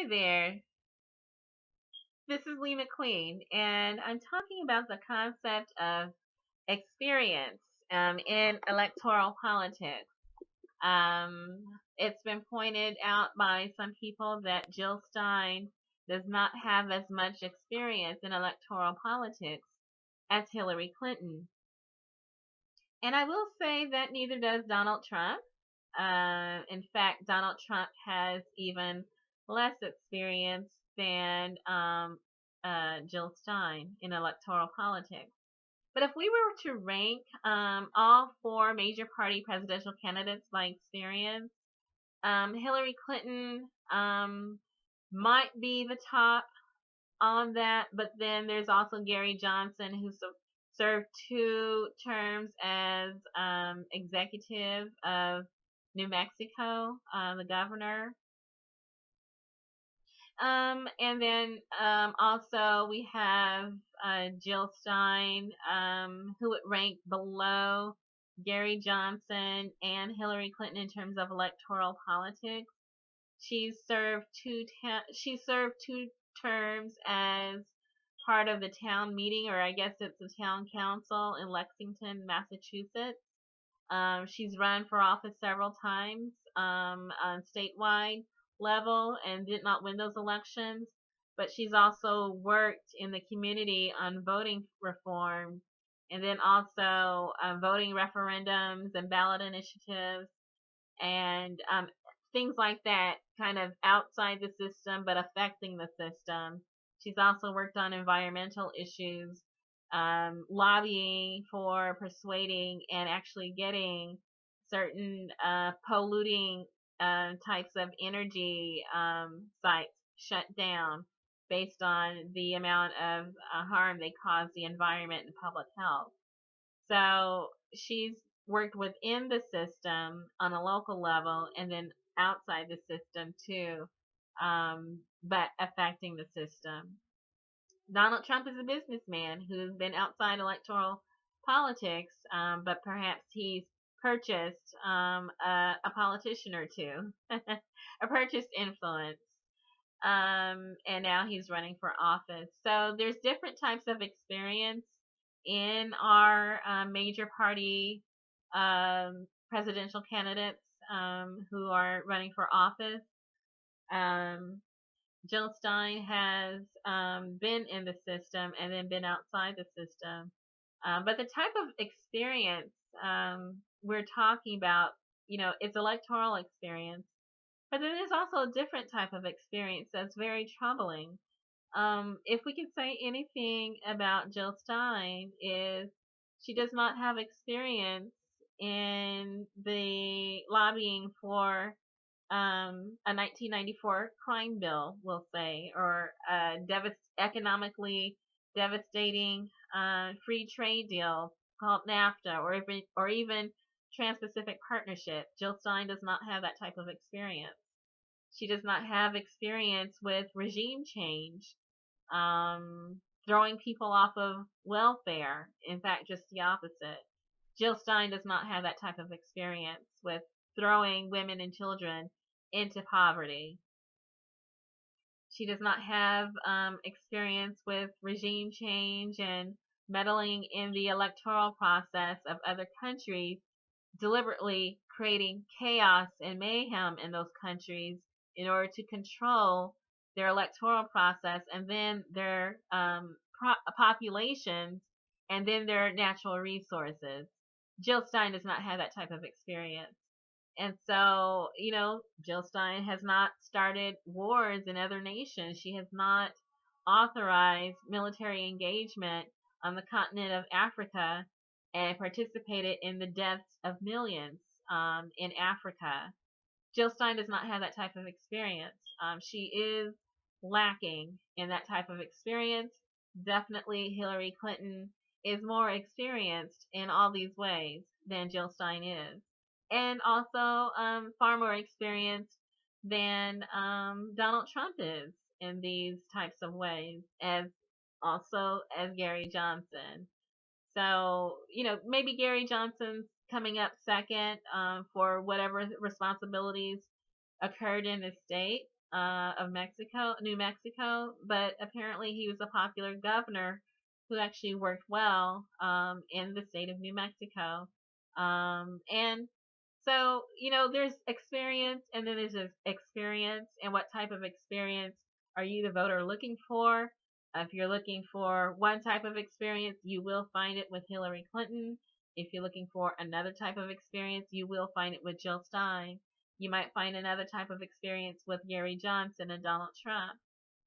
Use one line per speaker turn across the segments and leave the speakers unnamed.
Hi there, this is Lee McQueen, and I'm talking about the concept of experience in electoral politics. It's been pointed out by some people that Jill Stein does not have as much experience in electoral politics as Hillary Clinton. And I will say that neither does Donald Trump. In fact, Donald Trump has even less experience than Jill Stein in electoral politics. But if we were to rank all four major party presidential candidates by experience, Hillary Clinton might be the top on that, but then there's also Gary Johnson, who served 2 terms as executive of New Mexico, the governor. And then also we have Jill Stein, who would rank below Gary Johnson and Hillary Clinton in terms of electoral politics. She served 2 terms as part of the town meeting, or I guess it's the town council in Lexington, Massachusetts. She's run for office several times on statewide level and did not win those elections, but she's also worked in the community on voting reform and then also voting referendums and ballot initiatives and things like that, kind of outside the system but affecting the system. She's also worked on environmental issues, lobbying for persuading and actually getting certain polluting types of energy sites shut down based on the amount of harm they cause the environment and public health. So she's worked within the system on a local level and then outside the system too, but affecting the system. Donald Trump is a businessman who's been outside electoral politics, but perhaps he's purchased a politician or two, or purchased influence, and now he's running for office. So there's different types of experience in our major party presidential candidates who are running for office. Um, Jill Stein has been in the system and then been outside the system. But the type of experience we're talking about, it's electoral experience. But then there's also a different type of experience that's very troubling. If we can say anything about Jill Stein, is she does not have experience in the lobbying for a 1994 crime bill, we'll say, or a economically devastating free trade deal called NAFTA, or even Trans-Pacific Partnership. Jill Stein does not have that type of experience. She does not have experience with regime change, throwing people off of welfare. In fact, just the opposite. Jill Stein does not have that type of experience with throwing women and children into poverty. She does not have experience with regime change and meddling in the electoral process of other countries, deliberately creating chaos and mayhem in those countries in order to control their electoral process and then their populations and then their natural resources. Jill Stein does not have that type of experience. And so, Jill Stein has not started wars in other nations. She has not authorized military engagement on the continent of Africa and participated in the deaths of millions in Africa. Jill Stein does not have that type of experience. She is lacking in that type of experience. Definitely Hillary Clinton is more experienced in all these ways than Jill Stein is. And also far more experienced than Donald Trump is in these types of ways, as Gary Johnson. So, maybe Gary Johnson's coming up second for whatever responsibilities occurred in the state. of Mexico, New Mexico, but apparently he was a popular governor who actually worked well in the state of New Mexico. And so, there's experience and then there's experience, and what type of experience are you, the voter, looking for? If you're looking for one type of experience, you will find it with Hillary Clinton. If you're looking for another type of experience, you will find it with Jill Stein. You might find another type of experience with Gary Johnson and Donald Trump.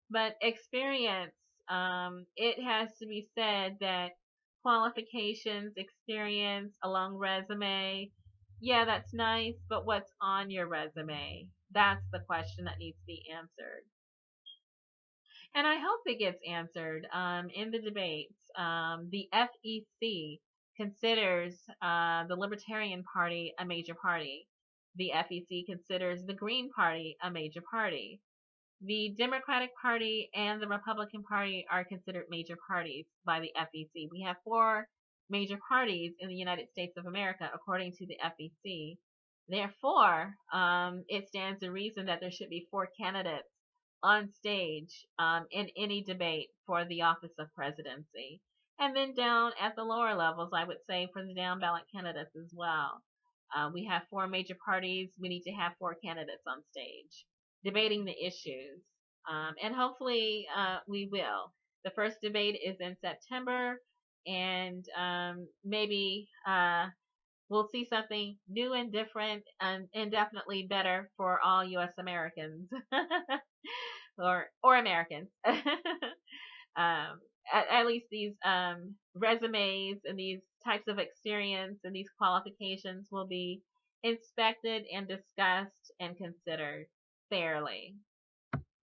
But experience, it has to be said that qualifications, experience, a long resume, yeah, that's nice, but what's on your resume? That's the question that needs to be answered. And I hope it gets answered in the debates. The FEC considers the Libertarian Party a major party. The FEC considers the Green Party a major party. The Democratic Party and the Republican Party are considered major parties by the FEC. We have four major parties in the United States of America, according to the FEC. Therefore, it stands to reason that there should be four candidates on stage in any debate for the office of presidency. And then down at the lower levels, I would say for the down ballot candidates as well. We have four major parties. We need to have four candidates on stage debating the issues. And hopefully we will. The first debate is in September, and maybe we'll see something new and different and definitely better for all U.S. Americans or Americans. At least these resumes and these types of experience and these qualifications will be inspected and discussed and considered fairly.